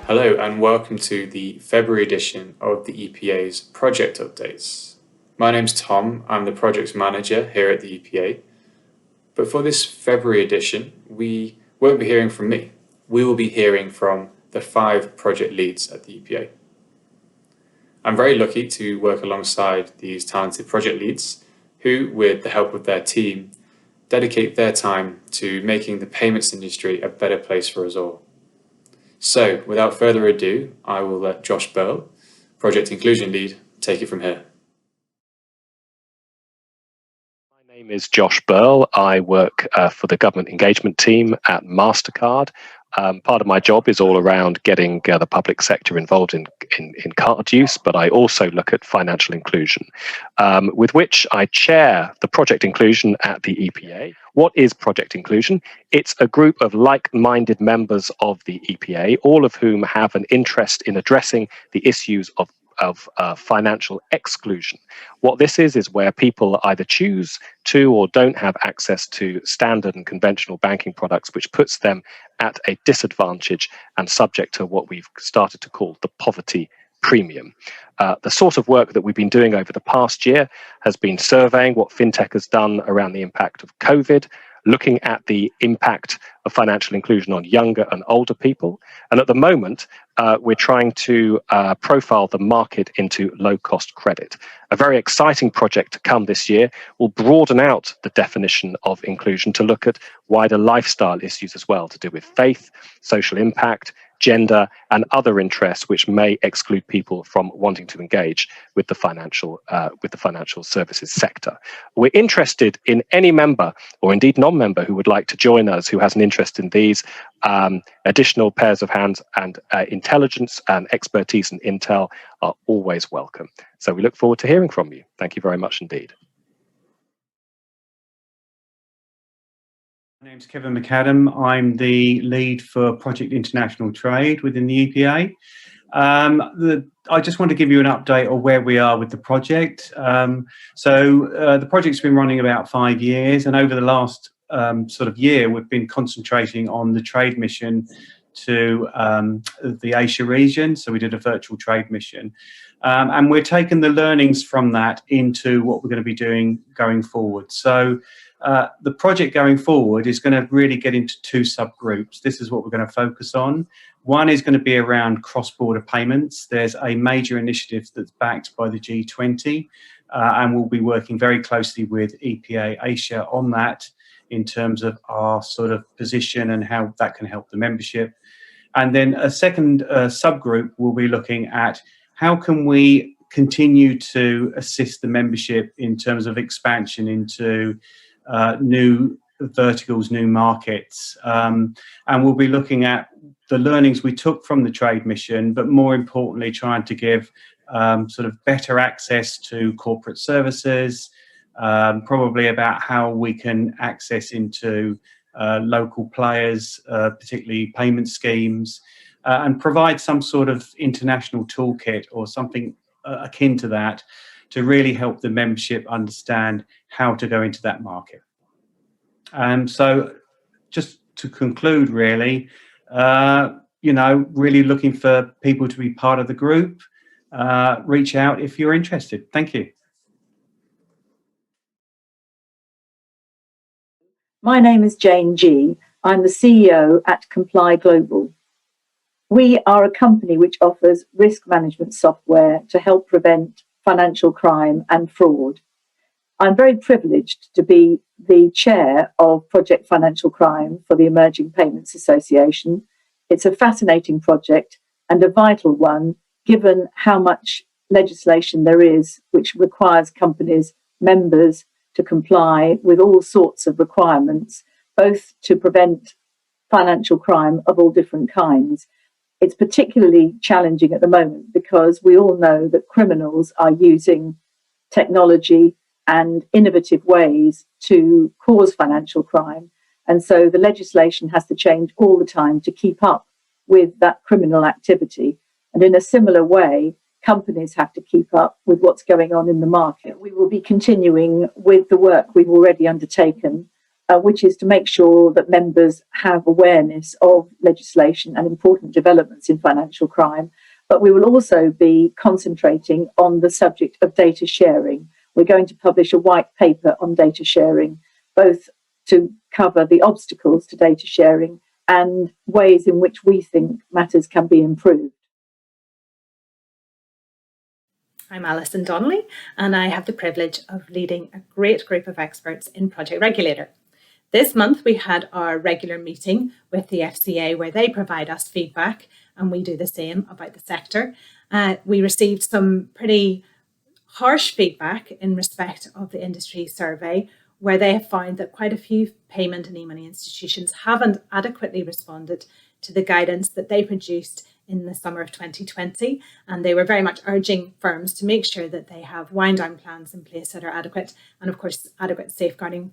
Hello and welcome to the February edition of the EPA's project updates. My name's Tom, I'm the project manager here at the EPA. But for this February edition, we won't be hearing from me. We will be hearing from the 5 project leads at the EPA. I'm very lucky to work alongside these talented project leads who, with the help of their team, dedicate their time to making the payments industry a better place for us all. So, without further ado, I will let Josh Burl, Project Inclusion Lead, take it from here. My name is Josh Burl. I work for the government engagement team at MasterCard. Part of my job is all around getting the public sector involved in card use, but I also look at financial inclusion, with which I chair the project inclusion at the EPA. What is project inclusion? It's a group of like-minded members of the EPA, all of whom have an interest in addressing the issues of financial exclusion. What this is where people either choose to or don't have access to standard and conventional banking products, which puts them at a disadvantage and subject to what we've started to call the poverty premium. The sort of work that we've been doing over the past year has been surveying what fintech has done around the impact of COVID, looking at the impact of financial inclusion on younger and older people. And at the moment, we're trying to profile the market into low-cost credit. A very exciting project to come this year will broaden out the definition of inclusion to look at wider lifestyle issues as well, to do with faith, social impact, gender, and other interests which may exclude people from wanting to engage with the financial services sector. We're interested in any member, or indeed non-member, who would like to join us, who has an interest in these additional pairs of hands, and intelligence and expertise and intel are always welcome. So we look forward to hearing from you. Thank you very much indeed. My name's Kevin McAdam. I'm the lead for Project International Trade within the EPA. I just want to give you an update on where we are with the project. The project's been running about 5 years, and over the last sort of year, we've been concentrating on the trade mission to the Asia region. So we did a virtual trade mission. And we're taking the learnings from that into what we're going to be doing going forward. So the project going forward is going to really get into 2 subgroups. This is what we're going to focus on. One is going to be around cross-border payments. There's a major initiative that's backed by the G20, and we'll be working very closely with EPA Asia on that in terms of our sort of position and how that can help the membership. And then a second subgroup will be looking at how can we continue to assist the membership in terms of expansion into new verticals, new markets. And we'll be looking at the learnings we took from the trade mission, but more importantly, trying to give sort of better access to corporate services, probably about how we can access into local players, particularly payment schemes, and provide some sort of international toolkit or something akin to that to really help the membership understand how to go into that market. So just to conclude, really, really looking for people to be part of the group. Reach out if you're interested. Thank you. My name is Jane G. I'm the CEO at Comply Global. We are a company which offers risk management software to help prevent financial crime and fraud. I'm very privileged to be the chair of Project Financial Crime for the Emerging Payments Association. It's a fascinating project and a vital one, given how much legislation there is which requires companies, members, to comply with all sorts of requirements, both to prevent financial crime of all different kinds. It's particularly challenging at the moment because we all know that criminals are using technology and innovative ways to cause financial crime. And so the legislation has to change all the time to keep up with that criminal activity. And in a similar way, companies have to keep up with what's going on in the market. We will be continuing with the work we've already undertaken which is to make sure that members have awareness of legislation and important developments in financial crime. But we will also be concentrating on the subject of data sharing. We're going to publish a white paper on data sharing, both to cover the obstacles to data sharing and ways in which we think matters can be improved. I'm Alison Donnelly, and I have the privilege of leading a great group of experts in Project Regulator. This month we had our regular meeting with the FCA where they provide us feedback and we do the same about the sector. We received some pretty harsh feedback in respect of the industry survey, where they have found that quite a few payment and e-money institutions haven't adequately responded to the guidance that they produced in the summer of 2020. And they were very much urging firms to make sure that they have wind down plans in place that are adequate, and of course, adequate safeguarding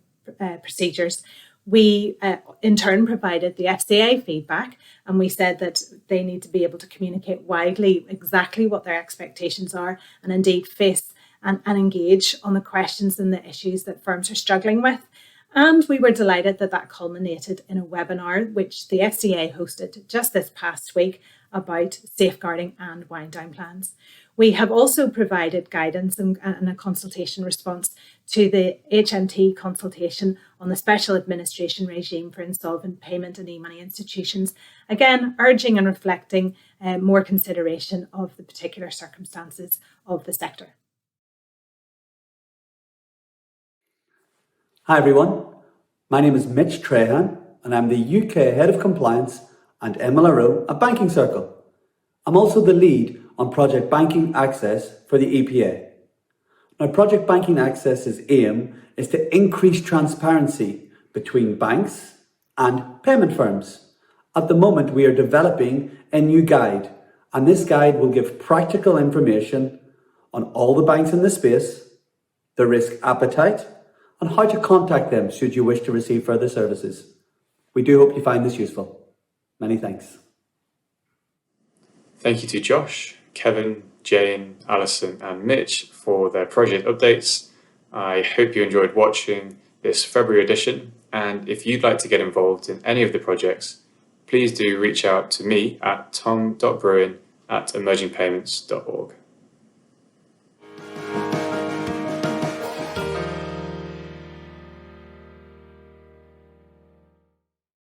procedures. We, in turn, provided the FCA feedback, and we said that they need to be able to communicate widely exactly what their expectations are, and indeed face and engage on the questions and the issues that firms are struggling with. And we were delighted that that culminated in a webinar which the FCA hosted just this past week about safeguarding and wind down plans. We have also provided guidance and a consultation response to the HMT consultation on the special administration regime for insolvent payment and e-money institutions, again urging and reflecting more consideration of the particular circumstances of the sector. Hi everyone, my name is Mitch Trahan and I'm the UK Head of Compliance and MLRO at Banking Circle. I'm also the lead on Project Banking Access for the EPA. Now, Project Banking Access's aim is to increase transparency between banks and payment firms. At the moment, we are developing a new guide, and this guide will give practical information on all the banks in the space, their risk appetite, and how to contact them should you wish to receive further services. We do hope you find this useful. Many thanks. Thank you to Josh, Kevin, Jane, Alison and Mitch for their project updates. I hope you enjoyed watching this February edition, and if you'd like to get involved in any of the projects, please do reach out to me at tom.bruin@emergingpayments.org.